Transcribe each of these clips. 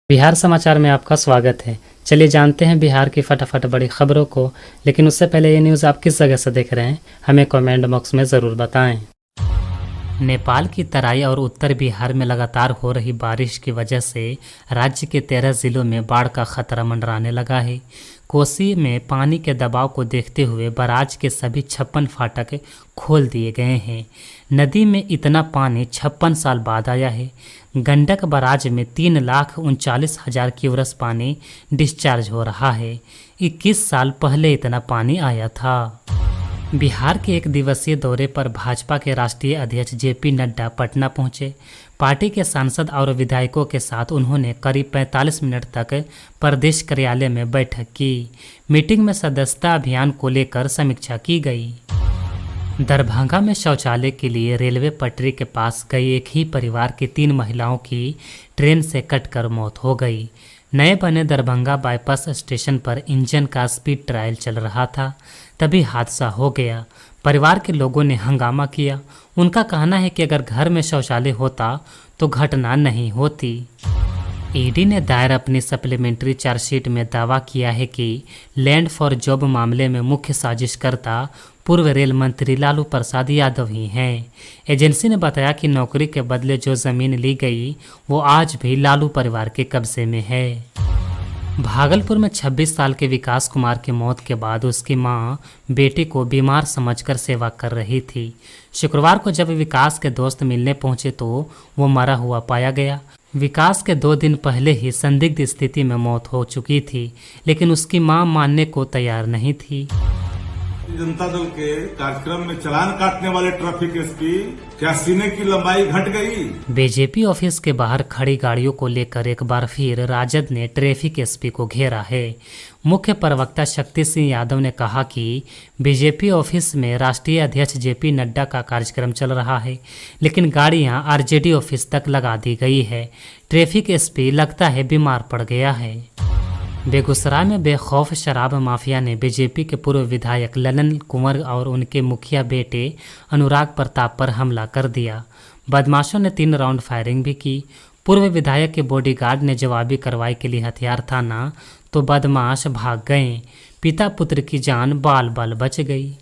बिहार समाचार में आपका स्वागत है। चलिए जानते हैं बिहार की फटाफट बड़ी खबरों को। लेकिन उससे पहले ये न्यूज़ आप किस जगह से देख रहे हैं, हमें कमेंट बॉक्स में ज़रूर बताएं। नेपाल की तराई और उत्तर बिहार में लगातार हो रही बारिश की वजह से राज्य के 13 जिलों में बाढ़ का खतरा मंडराने लगा है। कोसी में पानी के दबाव को देखते हुए बराज के सभी 56 फाटक खोल दिए गए हैं। नदी में इतना पानी 56 साल बाद आया है। गंडक बराज में 3,39,000 क्यूसेक पानी डिस्चार्ज हो रहा है। 21 साल पहले इतना पानी आया था। बिहार के एक दिवसीय दौरे पर भाजपा के राष्ट्रीय अध्यक्ष जेपी नड्डा पटना पहुंचे। पार्टी के सांसद और विधायकों के साथ उन्होंने करीब 45 मिनट तक प्रदेश कार्यालय में बैठक की। मीटिंग में सदस्यता अभियान को लेकर समीक्षा की गई। दरभंगा में शौचालय के लिए रेलवे पटरी के पास गई एक ही परिवार की 3 महिलाओं की ट्रेन से कटकर मौत हो गई। नए बने दरभंगा बाईपास स्टेशन पर इंजन का स्पीड ट्रायल चल रहा था, तभी हादसा हो गया। परिवार के लोगों ने हंगामा किया। उनका कहना है कि अगर घर में शौचालय होता तो घटना नहीं होती। ईडी ने दायर अपनी सप्लीमेंट्री चार्जशीट में दावा किया है कि लैंड फॉर जॉब मामले में मुख्य साजिशकर्ता पूर्व रेल मंत्री लालू प्रसाद यादव ही हैं। एजेंसी ने बताया कि नौकरी के बदले जो जमीन ली गई वो आज भी लालू परिवार के कब्जे में है। भागलपुर में 26 साल के विकास कुमार की मौत के बाद उसकी मां बेटी को बीमार समझकर सेवा कर रही थी। शुक्रवार को जब विकास के दोस्त मिलने पहुंचे तो वो मरा हुआ पाया गया। विकास के 2 दिन पहले ही संदिग्ध स्थिति में मौत हो चुकी थी, लेकिन उसकी मां मानने को तैयार नहीं थी। जनता दल के कार्यक्रम में चालान काटने वाले ट्रैफिक एसपी क्या सीने की लंबाई घट गई? बीजेपी ऑफिस के बाहर खड़ी गाड़ियों को लेकर एक बार फिर राजद ने ट्रैफिक एसपी को घेरा है। मुख्य प्रवक्ता शक्ति सिंह यादव ने कहा कि बीजेपी ऑफिस में राष्ट्रीय अध्यक्ष जेपी नड्डा का कार्यक्रम चल रहा है, लेकिन गाड़ियां आरजेडी ऑफिस तक लगा दी गई है। ट्रैफिक एसपी लगता है बीमार पड़ गया है। बेगूसराय में बेखौफ शराब माफिया ने बीजेपी के पूर्व विधायक ललन कुंवर और उनके मुखिया बेटे अनुराग प्रताप पर हमला कर दिया। बदमाशों ने 3 राउंड फायरिंग भी की। पूर्व विधायक के बॉडीगार्ड ने जवाबी कार्रवाई के लिए हथियार थाना तो बदमाश भाग गए। पिता पुत्र की जान बाल बाल बच गई।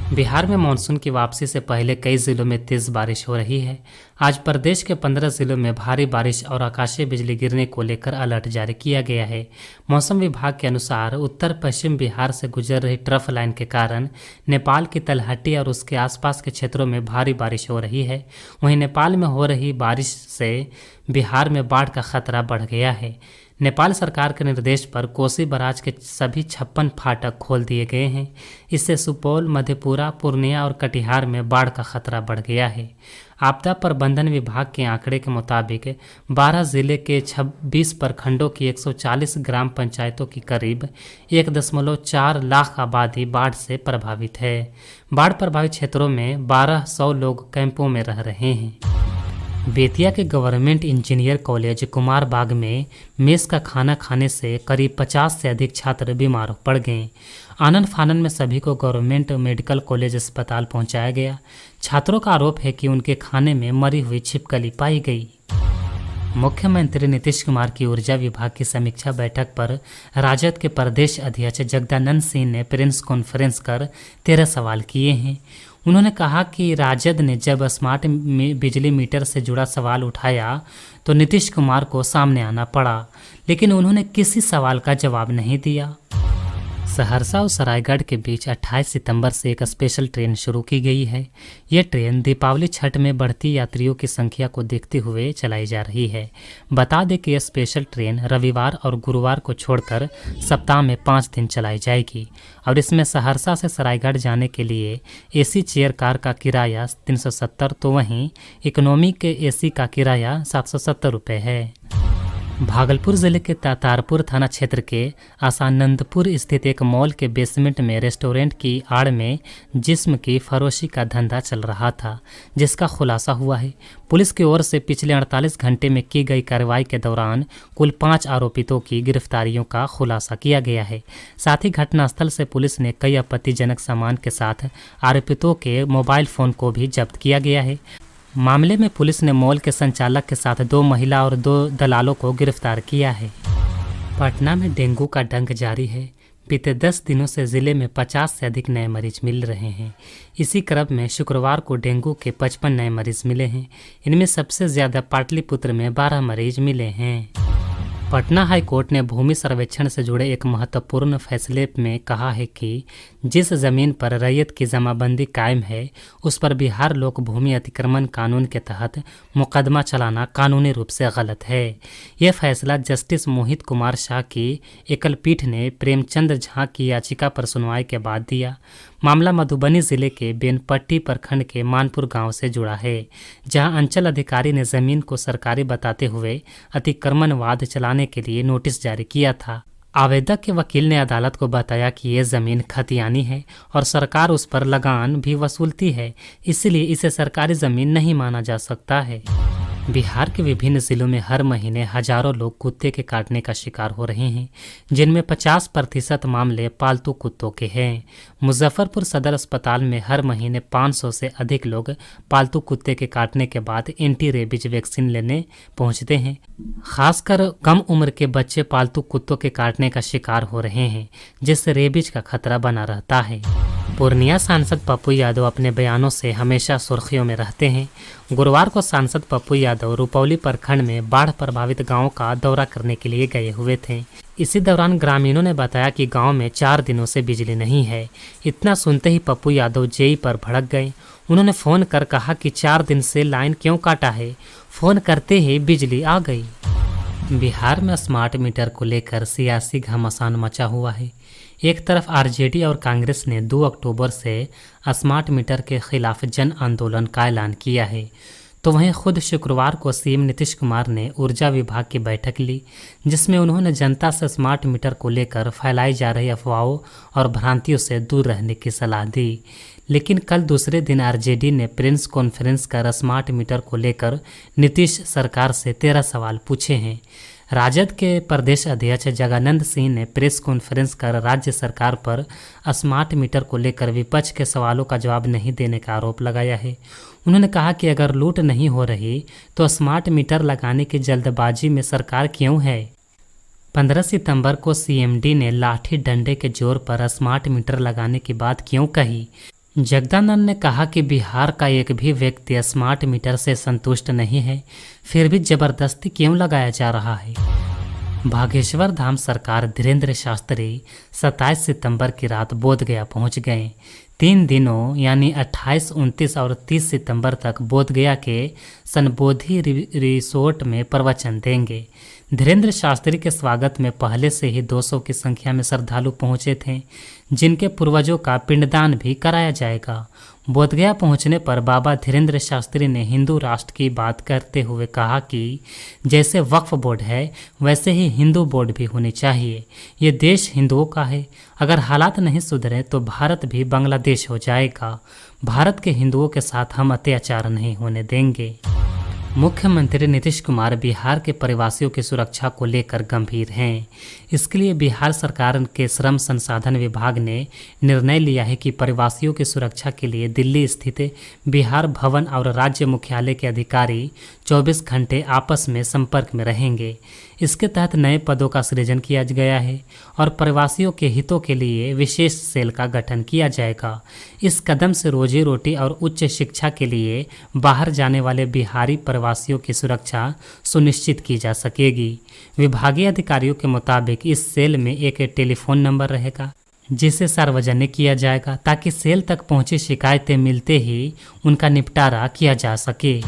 बिहार में मानसून की वापसी से पहले कई जिलों में तेज बारिश हो रही है। आज प्रदेश के 15 जिलों में भारी बारिश और आकाशीय बिजली गिरने को लेकर अलर्ट जारी किया गया है। मौसम विभाग के अनुसार उत्तर पश्चिम बिहार से गुजर रही ट्रफ लाइन के कारण नेपाल की तलहटी और उसके आसपास के क्षेत्रों में भारी बारिश हो रही है। वहीं नेपाल में हो रही बारिश से बिहार में बाढ़ का खतरा बढ़ गया है। नेपाल सरकार के निर्देश पर कोसी बराज के सभी 56 फाटक खोल दिए गए हैं। इससे सुपौल, मधेपुरा, पूर्णिया और कटिहार में बाढ़ का खतरा बढ़ गया है। आपदा प्रबंधन विभाग के आंकड़े के मुताबिक 12 जिले के 26 प्रखंडों की 140 ग्राम पंचायतों की करीब 1.4 लाख आबादी बाढ़ से प्रभावित है। बाढ़ प्रभावित क्षेत्रों में 1200 लोग कैंपों में रह रहे हैं। बेतिया के गवर्नमेंट इंजीनियर कॉलेज कुमार बाग में मेस का खाना खाने से करीब 50 से अधिक छात्र बीमार पड़ गए। आनन फानन में सभी को गवर्नमेंट मेडिकल कॉलेज अस्पताल पहुंचाया गया। छात्रों का आरोप है कि उनके खाने में मरी हुई छिपकली पाई गई। मुख्यमंत्री नीतीश कुमार की ऊर्जा विभाग की समीक्षा बैठक पर राजद के प्रदेश अध्यक्ष जगदानंद सिंह ने प्रेस कॉन्फ्रेंस कर 13 सवाल किए हैं। उन्होंने कहा कि राजद ने जब स्मार्ट बिजली मीटर से जुड़ा सवाल उठाया तो नीतीश कुमार को सामने आना पड़ा, लेकिन उन्होंने किसी सवाल का जवाब नहीं दिया। सहरसा और सरायगढ़ के बीच 28 सितंबर से एक स्पेशल ट्रेन शुरू की गई है। यह ट्रेन दीपावली छठ में बढ़ती यात्रियों की संख्या को देखते हुए चलाई जा रही है। बता दें कि यह स्पेशल ट्रेन रविवार और गुरुवार को छोड़कर सप्ताह में 5 दिन चलाई जाएगी और इसमें सहरसा से सरायगढ़ जाने के लिए एसी चेयर कार का किराया 370 तो वहीं इकोनॉमी के एसी का किराया 770 रुपये है। भागलपुर जिले के तातारपुर थाना क्षेत्र के आसानंदपुर स्थित एक मॉल के बेसमेंट में रेस्टोरेंट की आड़ में जिस्म की फरोशी का धंधा चल रहा था, जिसका खुलासा हुआ है। पुलिस की ओर से पिछले 48 घंटे में की गई कार्रवाई के दौरान कुल 5 आरोपितों की गिरफ्तारियों का खुलासा किया गया है। साथ ही घटनास्थल से पुलिस ने कई आपत्तिजनक सामान के साथ आरोपितों के मोबाइल फ़ोन को भी जब्त किया गया है। मामले में पुलिस ने मॉल के संचालक के साथ 2 महिला और 2 दलालों को गिरफ्तार किया है। पटना में डेंगू का डंक जारी है। बीते 10 दिनों से जिले में 50 से अधिक नए मरीज मिल रहे हैं। इसी क्रम में शुक्रवार को डेंगू के 55 नए मरीज मिले हैं। इनमें सबसे ज्यादा पाटलिपुत्र में 12 मरीज मिले हैं। पटना हाई कोर्ट ने भूमि सर्वेक्षण से जुड़े एक महत्वपूर्ण फैसले में कहा है कि जिस जमीन पर रैयत की जमाबंदी कायम है उस पर बिहार लोक भूमि अतिक्रमण कानून के तहत मुकदमा चलाना कानूनी रूप से गलत है। यह फैसला जस्टिस मोहित कुमार शाह की एकल पीठ ने प्रेमचंद झा की याचिका पर सुनवाई के बाद दिया। मामला मधुबनी जिले के बेनपट्टी प्रखंड के मानपुर गांव से जुड़ा है, जहां अंचल अधिकारी ने जमीन को सरकारी बताते हुए अतिक्रमणवाद चलाने के लिए नोटिस जारी किया था। आवेदक के वकील ने अदालत को बताया कि ये जमीन खतियानी है और सरकार उस पर लगान भी वसूलती है, इसलिए इसे सरकारी जमीन नहीं माना जा सकता है। बिहार के विभिन्न जिलों में हर महीने हजारों लोग कुत्ते के काटने का शिकार हो रहे हैं, जिनमें 50% मामले पालतू कुत्तों के हैं। मुजफ्फरपुर सदर अस्पताल में हर महीने 500 से अधिक लोग पालतू कुत्ते के काटने के बाद एंटी रेबीज वैक्सीन लेने पहुंचते हैं। खासकर कम उम्र के बच्चे पालतू कुत्तों के काटने का शिकार हो रहे हैं, जिससे रेबीज का खतरा बना रहता है। पूर्णिया सांसद पप्पू यादव अपने बयानों से हमेशा सुर्खियों में रहते हैं। गुरुवार को सांसद पप्पू यादव रुपौली प्रखंड में बाढ़ प्रभावित गांवों का दौरा करने के लिए गए हुए थे। इसी दौरान ग्रामीणों ने बताया कि गांव में 4 दिनों से बिजली नहीं है। इतना सुनते ही पप्पू यादव जेई पर भड़क गए। उन्होंने फोन कर कहा कि 4 दिन से लाइन क्यों काटा है। फोन करते ही बिजली आ गई। बिहार में स्मार्ट मीटर को लेकर सियासी घमासान मचा हुआ है। एक तरफ आरजेडी और कांग्रेस ने 2 अक्टूबर से स्मार्ट मीटर के खिलाफ जन आंदोलन का ऐलान किया है, तो वहीं खुद शुक्रवार को सीएम नीतीश कुमार ने ऊर्जा विभाग की बैठक ली, जिसमें उन्होंने जनता से स्मार्ट मीटर को लेकर फैलाई जा रही अफवाहों और भ्रांतियों से दूर रहने की सलाह दी। लेकिन कल दूसरे दिन आरजेडी ने प्रेस कॉन्फ्रेंस कर स्मार्ट मीटर को लेकर नीतीश सरकार से 13 सवाल पूछे हैं। राजद के प्रदेश अध्यक्ष जगानंद सिंह ने प्रेस कॉन्फ्रेंस कर राज्य सरकार पर स्मार्ट मीटर को लेकर विपक्ष के सवालों का जवाब नहीं देने का आरोप लगाया है। उन्होंने कहा कि अगर लूट नहीं हो रही तो स्मार्ट मीटर लगाने की जल्दबाजी में सरकार क्यों है। 15 सितंबर को सीएमडी ने लाठी डंडे के जोर पर स्मार्ट मीटर लगाने की बात क्यों कही। जगदानंद ने कहा कि बिहार का एक भी व्यक्ति स्मार्ट मीटर से संतुष्ट नहीं है, फिर भी जबरदस्ती क्यों लगाया जा रहा है। बागेश्वर धाम सरकार धीरेन्द्र शास्त्री 27 सितंबर की रात बोधगया पहुंच गए। 3 दिनों यानी 28, 29 और 30 सितंबर तक बोधगया के सनबोधि रिसोर्ट में प्रवचन देंगे। धीरेन्द्र शास्त्री के स्वागत में पहले से ही 200 की संख्या में श्रद्धालु पहुंचे थे, जिनके पूर्वजों का पिंडदान भी कराया जाएगा। बोधगया पहुंचने पर बाबा धीरेन्द्र शास्त्री ने हिंदू राष्ट्र की बात करते हुए कहा कि जैसे वक्फ बोर्ड है वैसे ही हिंदू बोर्ड भी होनी चाहिए। ये देश हिंदुओं का है, अगर हालात नहीं सुधरे तो भारत भी बांग्लादेश हो जाएगा। भारत के हिंदुओं के साथ हम अत्याचार नहीं होने देंगे। मुख्यमंत्री नीतीश कुमार बिहार के प्रवासियों की सुरक्षा को लेकर गंभीर हैं। इसके लिए बिहार सरकार के श्रम संसाधन विभाग ने निर्णय लिया है कि प्रवासियों की सुरक्षा के लिए दिल्ली स्थित बिहार भवन और राज्य मुख्यालय के अधिकारी 24 घंटे आपस में संपर्क में रहेंगे। इसके तहत नए पदों का सृजन किया गया है और प्रवासियों के हितों के लिए विशेष सेल का गठन किया जाएगा। इस कदम से रोजी रोटी और उच्च शिक्षा के लिए बाहर जाने वाले बिहारी प्रवासियों की सुरक्षा सुनिश्चित की जा सकेगी। विभागीय अधिकारियों के मुताबिक इस सेल में एक टेलीफोन नंबर रहेगा, जिसे सार्वजनिक किया जाएगा ताकि सेल तक पहुंची शिकायतें मिलते ही उनका निपटारा किया जा सके।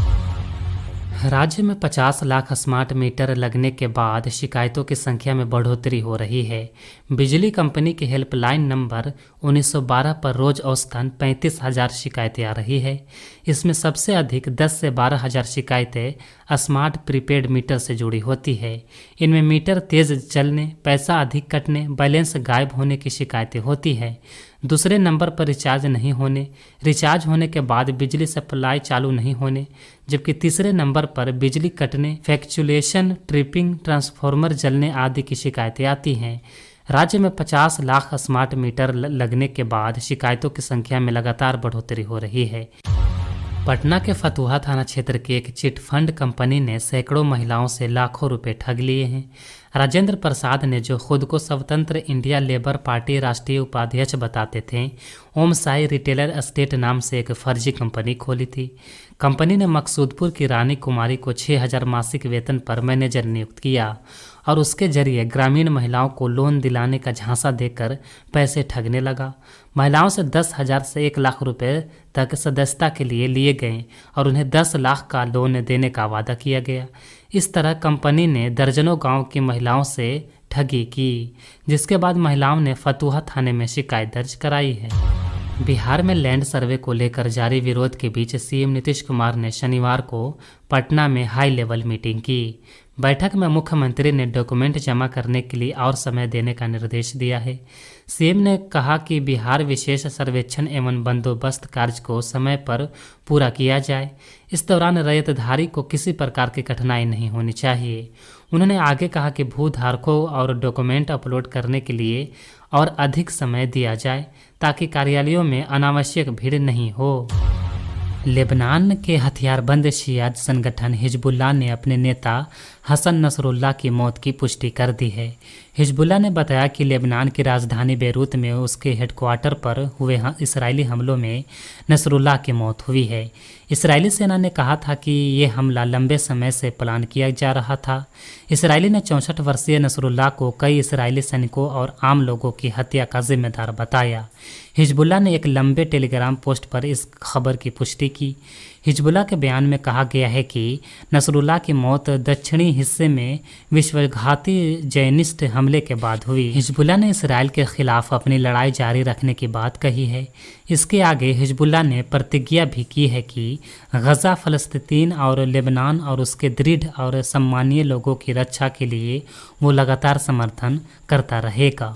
राज्य में 50 लाख स्मार्ट मीटर लगने के बाद शिकायतों की संख्या में बढ़ोतरी हो रही है। बिजली कंपनी के हेल्पलाइन नंबर 1912 पर रोज औसतन 35,000 शिकायतें आ रही है। इसमें सबसे अधिक 10 से 12,000 शिकायतें स्मार्ट प्रीपेड मीटर से जुड़ी होती है। इनमें मीटर तेज चलने, पैसा अधिक कटने, बैलेंस गायब होने की शिकायतें होती है। दूसरे नंबर पर रिचार्ज नहीं होने, रिचार्ज होने के बाद बिजली सप्लाई चालू नहीं होने, जबकि तीसरे नंबर पर बिजली कटने, फ्लैक्चुएशन, ट्रिपिंग, ट्रांसफार्मर जलने आदि की शिकायतें आती हैं। राज्य में 50 लाख स्मार्ट मीटर लगने के बाद शिकायतों की संख्या में लगातार बढ़ोतरी हो रही है। पटना के फतुहा थाना क्षेत्र की एक चिट फंड कंपनी ने सैकड़ों महिलाओं से लाखों रुपए ठग लिए हैं। राजेंद्र प्रसाद ने, जो खुद को स्वतंत्र इंडिया लेबर पार्टी राष्ट्रीय उपाध्यक्ष बताते थे, ओम साई रिटेलर एस्टेट नाम से एक फर्जी कंपनी खोली थी। कंपनी ने मकसूदपुर की रानी कुमारी को 6,000 मासिक वेतन पर मैनेजर नियुक्त किया और उसके जरिए ग्रामीण महिलाओं को लोन दिलाने का झांसा देकर पैसे ठगने लगा। महिलाओं से 10,000 से 1 लाख रुपए तक सदस्यता के लिए गए और उन्हें 10 लाख का लोन देने का वादा किया गया। इस तरह कंपनी ने दर्जनों गांव की महिलाओं से ठगी की, जिसके बाद महिलाओं ने फतुहा थाने में शिकायत दर्ज कराई है। बिहार में लैंड सर्वे को लेकर जारी विरोध के बीच सीएम नीतीश कुमार ने शनिवार को पटना में हाई लेवल मीटिंग की। बैठक में मुख्यमंत्री ने डॉक्यूमेंट जमा करने के लिए और समय देने का निर्देश दिया है। सीएम ने कहा कि बिहार विशेष सर्वेक्षण एवं बंदोबस्त कार्य को समय पर पूरा किया जाए। इस दौरान रैयतधारी को किसी प्रकार की कठिनाई नहीं होनी चाहिए। उन्होंने आगे कहा कि भूधारकों और डॉक्यूमेंट अपलोड करने के लिए और अधिक समय दिया जाए ताकि कार्यालयों में अनावश्यक भीड़ नहीं हो। लेबनान के हथियारबंद शिया संगठन हिजबुल्लाह ने अपने नेता हसन नसरुल्लाह की मौत की पुष्टि कर दी है। हिजबुल्लाह ने बताया कि लेबनान की राजधानी बेरूत में उसके हेडक्वार्टर पर हुए इसराइली हमलों में नसरुल्लाह की मौत हुई है। इसराइली सेना ने कहा था कि ये हमला लंबे समय से प्लान किया जा रहा था। इसराइली ने 64 वर्षीय नसरुल्लाह को कई इसराइली सैनिकों और आम लोगों की हत्या का जिम्मेदार बताया। हिजबुल्लाह ने एक लंबे टेलीग्राम पोस्ट पर इस खबर की पुष्टि की। हिजबुल्लाह के बयान में कहा गया है कि नसरुल्लाह की मौत दक्षिणी हिस्से में विश्वासघाती जैनिस्ट हमले के बाद हुई। हिजबुल्लाह ने इसराइल के खिलाफ अपनी लड़ाई जारी रखने की बात कही है। इसके आगे हिजबुल्लाह ने प्रतिज्ञा भी की है कि गजा, फ़लस्तीन और लेबनान और उसके दृढ़ और सम्मानीय लोगों की रक्षा के लिए वो लगातार समर्थन करता रहेगा।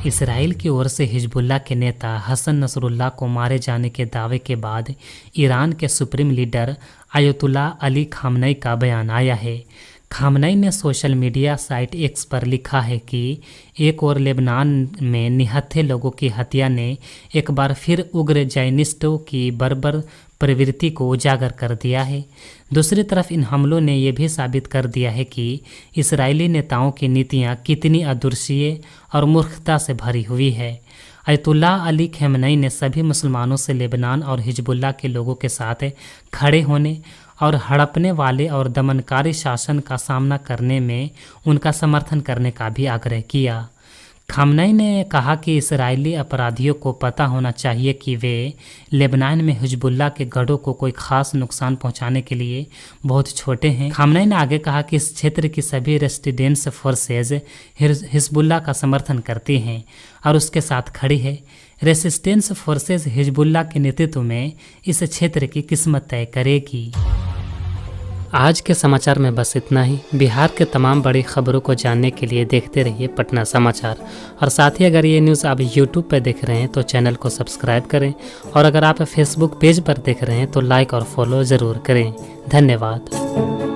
इसराइल की ओर से हिजबुल्लाह के नेता हसन नसरुल्लाह को मारे जाने के दावे के बाद ईरान के सुप्रीम लीडर आयतुल्लाह अली खामनई का बयान आया है। खामनई ने सोशल मीडिया साइट एक्स पर लिखा है कि एक और लेबनान में निहत्थे लोगों की हत्या ने एक बार फिर उग्र जैनिस्टों की बर्बर प्रवृत्ति को उजागर कर दिया है। दूसरी तरफ इन हमलों ने यह भी साबित कर दिया है कि इसराइली नेताओं की नीतियां कितनी अदृश्य और मूर्खता से भरी हुई है। आयतुल्लाह अली खामनई ने सभी मुसलमानों से लेबनान और हिजबुल्लाह के लोगों के साथ खड़े होने और हड़पने वाले और दमनकारी शासन का सामना करने में उनका समर्थन करने का भी आग्रह किया। खामनई ने कहा कि इसराइली अपराधियों को पता होना चाहिए कि वे लेबनान में हिजबुल्लाह के गढ़ों को कोई खास नुकसान पहुंचाने के लिए बहुत छोटे हैं। खामनई ने आगे कहा कि इस क्षेत्र की सभी रेजिस्टेंस फोर्सेज हिजबुल्लाह का समर्थन करती हैं और उसके साथ खड़ी है। रेजिस्टेंस फोर्सेज हिजबुल्लाह के नेतृत्व में इस क्षेत्र की किस्मत तय करेगी। आज के समाचार में बस इतना ही। बिहार के तमाम बड़ी खबरों को जानने के लिए देखते रहिए पटना समाचार। और साथ ही अगर ये न्यूज़ आप यूट्यूब पर देख रहे हैं तो चैनल को सब्सक्राइब करें, और अगर आप फेसबुक पेज पर देख रहे हैं तो लाइक और फॉलो ज़रूर करें। धन्यवाद।